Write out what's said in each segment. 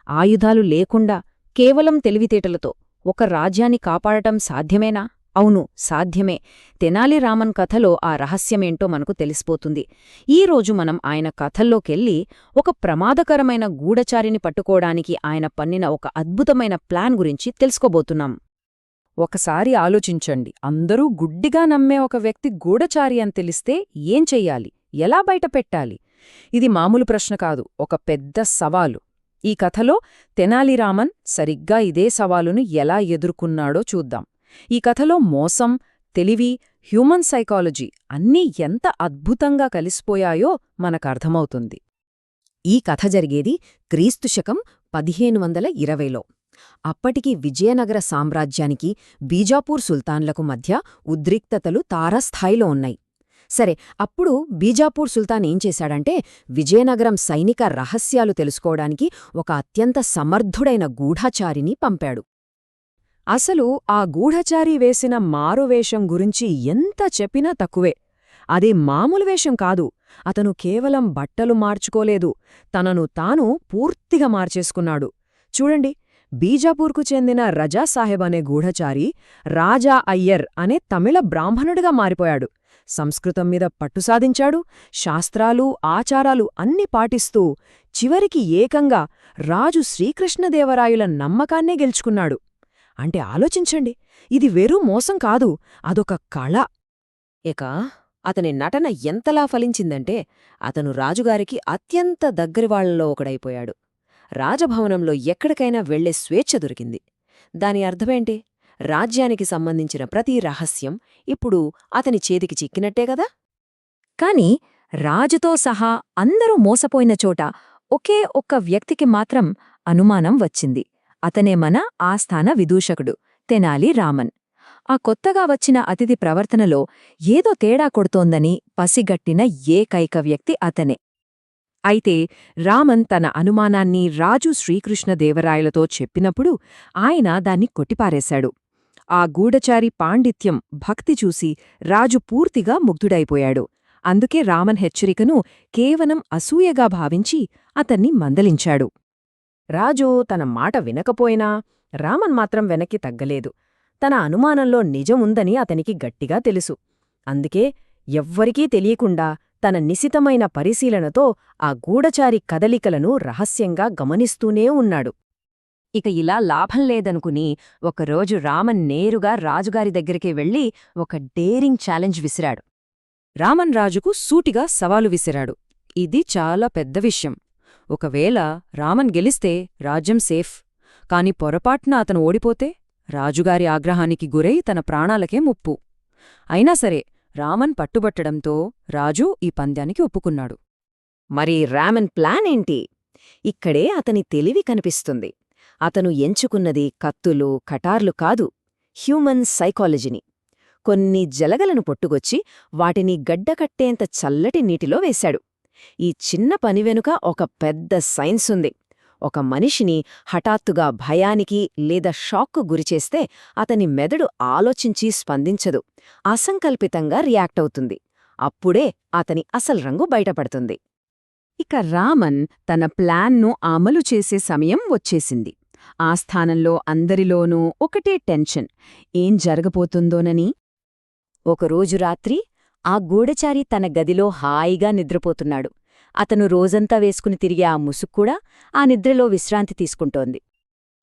ఆయుధాలు లేకుండా కేవలం తెలివితేటలతో ఒక రాజ్యాన్ని కాపాడటం సాధ్యమేనా? అవును, సాధ్యమే. తెనాలి రామన్ కథలో ఆ రహస్యమేంటో మనకు తెలిసిపోతుంది. ఈరోజు మనం ఆయన కథల్లోకెళ్ళి ఒక ప్రమాదకరమైన గూఢచారిని పట్టుకోవడానికి ఆయన పన్నిన ఒక అద్భుతమైన ప్లాన్ గురించి తెలుసుకోబోతున్నాం. ఒకసారి ఆలోచించండి, అందరూ గుడ్డిగా నమ్మే ఒక వ్యక్తి గూఢచారి అని తెలిస్తే ఏం చెయ్యాలి? ఎలా బయటపెట్టాలి? ఇది మామూలు ప్రశ్న కాదు, ఒక పెద్ద సవాలు. ఈ కథలో తెనాలి రామన్ సరిగ్గా ఇదే సవాలును ఎలా ఎదుర్కొన్నాడో చూద్దాం. ఈ కథలో మోసం, తెలివి, హ్యూమన్ సైకాలజీ అన్నీ ఎంత అద్భుతంగా కలిసిపోయాయో మనకర్థమవుతుంది. ఈ కథ జరిగేది క్రీస్తుశకం 1520లో. అప్పటికి విజయనగర సామ్రాజ్యానికి బీజాపూర్ సుల్తాన్లకు మధ్య ఉద్రిక్తతలు తారస్థాయిలో ఉన్నాయి. సరే, అప్పుడు బీజాపూర్ సుల్తాన్ ఏం చేశాడంటే విజయనగరం సైనిక రహస్యాలు తెలుసుకోవడానికి ఒక అత్యంత సమర్థుడైన గూఢచారిని పంపాడు. అసలు ఆ గూఢచారి వేసిన మారువేషం గురించి ఎంత చెప్పినా తక్కువే. అది మామూలు వేషం కాదు. అతను కేవలం బట్టలు మార్చుకోలేదు, తనను తాను పూర్తిగా మార్చేసుకున్నాడు. చూడండి, బీజాపూర్కు చెందిన రజాసాహెబ్ అనే గూఢచారి రాజా అయ్యర్ అనే తమిళ బ్రాహ్మణుడిగా మారిపోయాడు. సంస్కృతం మీద పట్టు సాధించాడు, శాస్త్రాలు, ఆచారాలు అన్ని పాటిస్తూ చివరికి ఏకంగా రాజు శ్రీకృష్ణదేవరాయుల నమ్మకాన్నే గెలుచుకున్నాడు. అంటే ఆలోచించండి, ఇది వెరూ మోసం కాదు, అదొక కళ. ఇక అతని నటన ఎంతలా ఫలించిందంటే అతను రాజుగారికి అత్యంత దగ్గరివాళ్లలో ఒకడైపోయాడు. రాజభవనంలో ఎక్కడికైనా వెళ్లే స్వేచ్ఛ దొరికింది. దాని అర్థమేంటి? రాజ్యానికి సంబంధించిన ప్రతి రహస్యం ఇప్పుడు అతని చేతికి చిక్కినట్టే గదా. కాని రాజుతో సహా అందరూ మోసపోయిన చోట ఒకే ఒక్క వ్యక్తికి మాత్రం అనుమానం వచ్చింది. అతనే మన ఆస్థాన విదూషకుడు తెనాలి రామన్. ఆ కొత్తగా వచ్చిన అతిథి ప్రవర్తనలో ఏదో తేడా కొడుతోందని పసిగట్టిన ఏకైక వ్యక్తి అతనే. అయితే రామన్ తన అనుమానాన్ని రాజు శ్రీకృష్ణదేవరాయలతో చెప్పినప్పుడు ఆయన దాన్ని కొట్టిపారేశాడు. ఆ గూఢచారి పాండిత్యం, భక్తి చూసి రాజు పూర్తిగా ముగ్ధుడైపోయాడు. అందుకే రామన్ హెచ్చరికను కేవలం అసూయగా భావించి అతన్ని మందలించాడు. రాజు తన మాట వినకపోయినా రామన్ మాత్రం వెనక్కి తగ్గలేదు. తన అనుమానంలో నిజముందని అతనికి గట్టిగా తెలుసు. అందుకే ఎవ్వరికీ తెలియకుండా తన నిశితమైన పరిశీలనతో ఆ గూఢచారి కదలికలను రహస్యంగా గమనిస్తూనే ఉన్నాడు. ఇక ఇలా లాభం లేదనుకుని ఒకరోజు రామన్ నేరుగా రాజుగారి దగ్గరికి వెళ్లి ఒక డేరింగ్ ఛాలెంజ్ విసిరాడు. రామన్ రాజుకు సూటిగా సవాలు విసిరాడు. ఇది చాలా పెద్ద విషయం. ఒకవేళ రామన్ గెలిస్తే రాజ్యం సేఫ్, కాని పొరపాటున అతను ఓడిపోతే రాజుగారి ఆగ్రహానికి గురై తన ప్రాణాలకే ముప్పు. అయినా సరే రామన్ పట్టుబట్టడంతో రాజు ఈ పంద్యానికి ఒప్పుకున్నాడు. మరి రామన్ ప్లాన్ ఏంటి? ఇక్కడే అతని తెలివి కనిపిస్తుంది. అతను ఎంచుకున్నది కత్తులు, కటార్లు కాదు, హ్యూమన్ సైకాలజీని. కొన్ని జలగలను పొట్టుగొచ్చి వాటిని గడ్డకట్టేంత చల్లటి నీటిలో వేశాడు. ఈ చిన్న పని వెనుక ఒక పెద్ద సైన్స్ ఉంది. ఒక మనిషిని హఠాత్తుగా భయానికి లేదా షాక్కు గురిచేస్తే అతని మెదడు ఆలోచించి స్పందించదు, అసంకల్పితంగా రియాక్ట్ అవుతుంది. అప్పుడే అతని అసలు రంగు బయటపడుతుంది. ఇక రామన్ తన ప్లాన్ను అమలు చేసే సమయం వచ్చేసింది. ఆస్థానంలో అందరిలోనూ ఒకటే టెన్షన్, ఏం జరగబోతుందోనని. ఒకరోజు రాత్రి ఆ గూఢచారి తన గదిలో హాయిగా నిద్రపోతున్నాడు. అతను రోజంతా వేసుకుని తిరిగే ఆ ముసుక్కూడా ఆ నిద్రలో విశ్రాంతి తీసుకుంటోంది.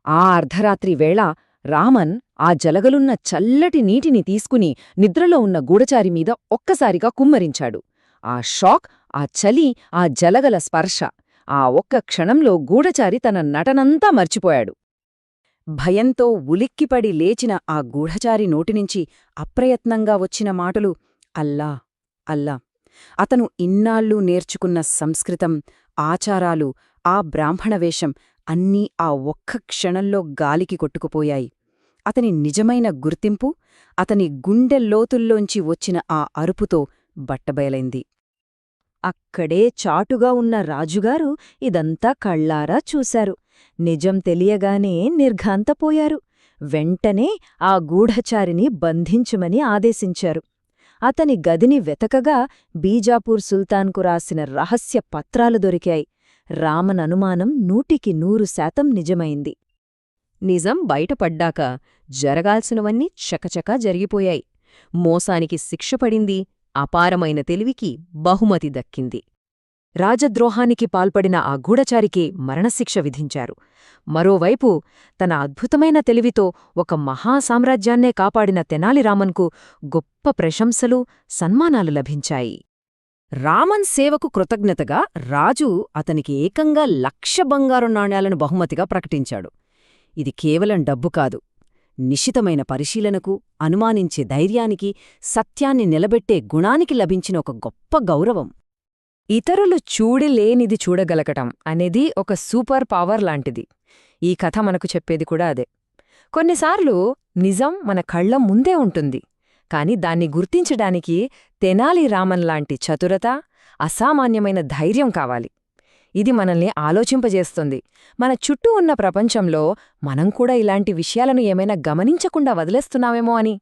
ఆ అర్ధరాత్రి వేళ రామన్ ఆ జలగలున్న చల్లటి నీటిని తీసుకుని నిద్రలో ఉన్న గూఢచారి మీద ఒక్కసారిగా కుమ్మరించాడు. ఆ షాక్, ఆ చలి, ఆ జలగల స్పర్శ, ఆ ఒక్క క్షణంలో గూఢచారి తన నటనంతా మర్చిపోయాడు. భయంతో ఉలిక్కిపడి లేచిన ఆ గూఢచారి నోటినుంచి అప్రయత్నంగా వచ్చిన మాటలు అల్లా, అల్లా. అతను ఇన్నాళ్ళూ నేర్చుకున్న సంస్కృతం, ఆచారాలు, ఆ బ్రాహ్మణవేషం అన్నీ ఆ ఒక్క క్షణంలో గాలికి కొట్టుకుపోయాయి. అతని నిజమైన గుర్తింపు అతని గుండెల్లోతుల్లోంచి వచ్చిన ఆ అరుపుతో బట్టబయలైంది. అక్కడే చాటుగా ఉన్న రాజుగారు ఇదంతా కళ్ళారా చూశారు. నిజం తెలియగానే నిర్ఘాంతపోయారు. వెంటనే ఆ గూఢచారిని బంధించుమని ఆదేశించారు. అతని గదిని వెతకగా బీజాపూర్ సుల్తాన్కు రాసిన రహస్య పత్రాలు దొరికాయి. రామన్ అనుమానం 100% నిజమైంది. నిజం బయటపడ్డాక జరగాల్సినవన్నీ చకచకా జరిగిపోయాయి. మోసానికి శిక్ష పడింది, అపారమైన తెలివికి బహుమతి దక్కింది. రాజద్రోహానికి పాల్పడిన ఆ గూఢచారికి మరణశిక్ష విధించారు. మరోవైపు తన అద్భుతమైన తెలివితో ఒక మహాసామ్రాజ్యాన్నే కాపాడిన తెనాలి రామన్కు గొప్ప ప్రశంసలు, సన్మానాలు లభించాయి. రామన్ సేవకు కృతజ్ఞతగా రాజు అతనికి ఏకంగా 1,00,000 బంగారు నాణేలను బహుమతిగా ప్రకటించాడు. ఇది కేవలం డబ్బు కాదు, నిశితమైన పరిశీలనకు, అనుమానించే ధైర్యానికి, సత్యాన్ని నిలబెట్టే గుణానికి లభించిన ఒక గొప్ప గౌరవం. ఇతరులు చూడలేనిది చూడగలగటం అనేది ఒక సూపర్ పవర్ లాంటిది. ఈ కథ మనకు చెప్పేది కూడా అదే. కొన్నిసార్లు నిజం మన కళ్ల ముందే ఉంటుంది, కాని దాన్ని గుర్తించడానికి తెనాలి రామన్ లాంటి చతురత, అసామాన్యమైన ధైర్యం కావాలి. ఇది మనల్ని ఆలోచింపజేస్తుంది. మన చుట్టూ ఉన్న ప్రపంచంలో మనం కూడా ఇలాంటి విషయాలను ఏమైనా గమనించకుండా వదిలేస్తున్నామేమో అని.